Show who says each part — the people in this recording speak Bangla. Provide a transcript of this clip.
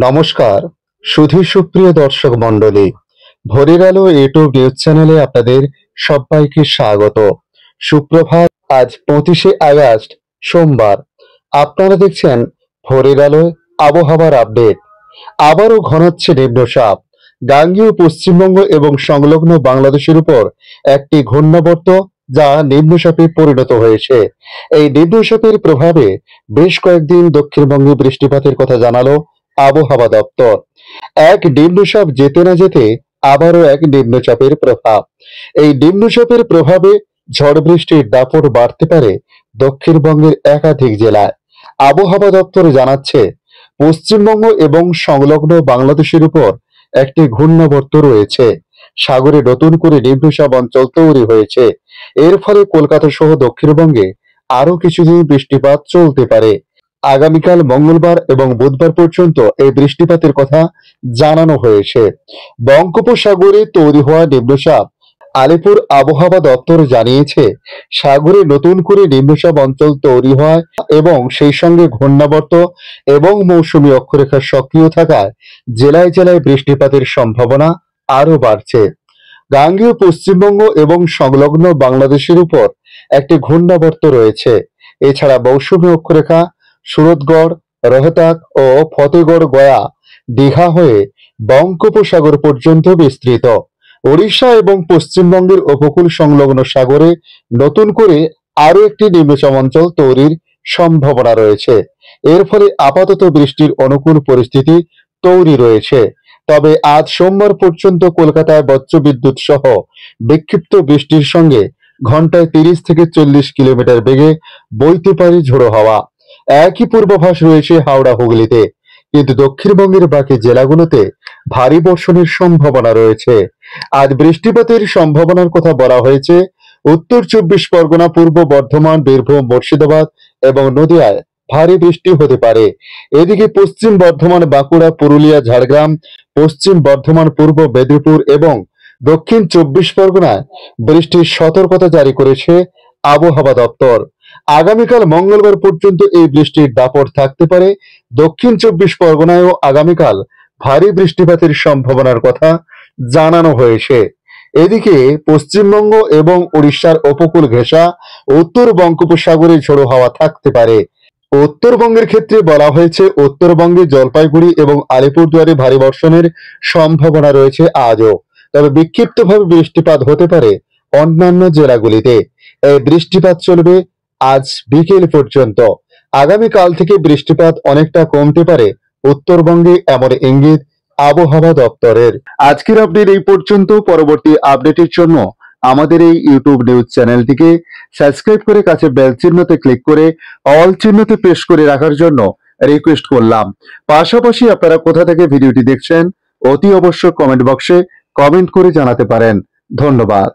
Speaker 1: নমস্কার সুধী সুপ্রিয় দর্শক মণ্ডলী, ভোরের আলো ইউটিউব নিউজ চ্যানেলে আপনাদের সবাইকে স্বাগত। সুপ্রভাত। আজ 25শে আগস্ট সোমবার। আপনারা দেখছেন ভোরের আলো আবহাওয়ার আপডেট। আবারও ঘনাচ্ছে নিম্নচাপ। গাঙ্গেয় পশ্চিমবঙ্গ এবং সংলগ্ন বাংলাদেশের উপর একটি ঘূর্ণাবর্ত যা নিম্নচাপে পরিণত হয়েছে। এই নিম্নচাপের প্রভাবে বেশ কয়েকদিন দক্ষিণবঙ্গে বৃষ্টিপাতের কথা জানালো আবহাওয়া দপ্তর। এক নিম্নচাপ যেতে না যেতে আবারও এক নিম্নচাপের প্রভাব। এই নিম্নচাপের প্রভাবে ঝড় বৃষ্টির দাপট বাড়তে পারে দক্ষিণবঙ্গের একাধিক জেলায়। আবহাওয়া দপ্তর জানাচ্ছে, পশ্চিমবঙ্গ এবং সংলগ্ন বাংলাদেশের উপর একটি ঘূর্ণাবর্ত রয়েছে। সাগরে নতুন করে নিম্নচাপ অঞ্চল তৈরি হয়েছে। এর ফলে কলকাতা সহ দক্ষিণবঙ্গে আরো কিছুদিন বৃষ্টিপাত চলতে পারে। আগামীকাল মঙ্গলবার এবং বুধবার পর্যন্ত এই বৃষ্টিপাতের কথা জানানো হয়েছে। বঙ্গোপসাগরে তৈরি হওয়া নিম্নচাপ। আলিপুর আবহাওয়া দপ্তর জানিয়েছে, সাগরে নতুন করে নিম্নচাপ অঞ্চল তৈরি হয় এবং সেই সঙ্গে ঘূর্ণাবর্ত এবং মৌসুমী অক্ষরেখা সক্রিয় থাকায় জেলায় জেলায় বৃষ্টিপাতের সম্ভাবনা আরো বাড়ছে। গাঙ্গেয় পশ্চিমবঙ্গ এবং সংলগ্ন বাংলাদেশের উপর একটি ঘূর্ণাবর্ত রয়েছে। এছাড়া মৌসুমী অক্ষরেখা সুরতগড়, রোহতাক ও ফতেগড় গয়া, দীঘা হয়ে বঙ্গোপসাগর পর্যন্ত বিস্তৃত। ওড়িশা এবং পশ্চিমবঙ্গের উপকূল সংলগ্ন সাগরে নতুন করে আরো একটি নিম্নচাপ অঞ্চল তৈরির সম্ভাবনা রয়েছে। এর ফলে আপাতত বৃষ্টির অনুকূল পরিস্থিতি তৈরি রয়েছে। তবে আজ সোমবার পর্যন্ত কলকাতায় বজ্রবিদ্যুৎ সহ বিক্ষিপ্ত বৃষ্টির সঙ্গে ঘন্টায় 30 থেকে 40 কিলোমিটার বেগে বইতে পারে ঝোড়ো হাওয়া। একই পূর্বাভাস রয়েছে হাওড়া হুগলিতে, কিন্তু দক্ষিণবঙ্গের বাকি জেলাগুলোতে ভারী বর্ষণের সম্ভাবনা রয়েছে। আজ বৃষ্টিপাতের সম্ভাবনার কথা বলা হয়েছে উত্তর 24 পরগনা, পূর্ব বর্ধমান, বীরভূম, মুর্শিদাবাদ এবং নদিয়ায় ভারী বৃষ্টি হতে পারে। এদিকে পশ্চিম বর্ধমান, বাঁকুড়া, পুরুলিয়া, ঝাড়গ্রাম, পশ্চিম বর্ধমান, পূর্ব মেদিনীপুর এবং দক্ষিণ 24 পরগনায় বৃষ্টির সতর্কতা জারি করেছে আবহাওয়া দপ্তর। আগামীকাল মঙ্গলবার পর্যন্ত এই বৃষ্টির দাপট থাকতে পারে। দক্ষিণ 24 পরগনায়ও আগামীকাল ভারী বৃষ্টিপাতের সম্ভাবনার কথা জানানো হয়েছে। এদিকে পশ্চিমবঙ্গ এবং উড়িষ্যার উপকূল ঘেঁষা উত্তর বঙ্গোপসাগরে ঝোড়ো হাওয়া থাকতে পারে। উত্তরবঙ্গের ক্ষেত্রে বলা হয়েছে, উত্তরবঙ্গে জলপাইগুড়ি এবং আলিপুরদুয়ারে ভারী বর্ষণের সম্ভাবনা রয়েছে আজও। তবে বিক্ষিপ্তভাবে বৃষ্টিপাত হতে পারে অন্যান্য জেলাগুলিতে। এই বৃষ্টিপাত চলবে আজ বিকেল পর্যন্ত। আগামীকাল থেকে বৃষ্টিপাত অনেকটা কমতে পারে উত্তরবঙ্গে, এমন ইঙ্গিত আবহাওয়া দপ্তরের। আজকের আপডেট এই পর্যন্ত। পরবর্তী আপডেটের জন্য আমাদের এই ইউটিউব নিউজ চ্যানেলটিকে সাবস্ক্রাইব করে কাছে বেল চিহ্নতে ক্লিক করে অল চিহ্নতে প্রেস করে রাখার জন্য রিকোয়েস্ট করলাম। পাশাপাশি আপনারা কোথা থেকে ভিডিওটি দেখছেন অতি অবশ্যই কমেন্ট বক্সে কমেন্ট করে জানাতে পারেন। ধন্যবাদ।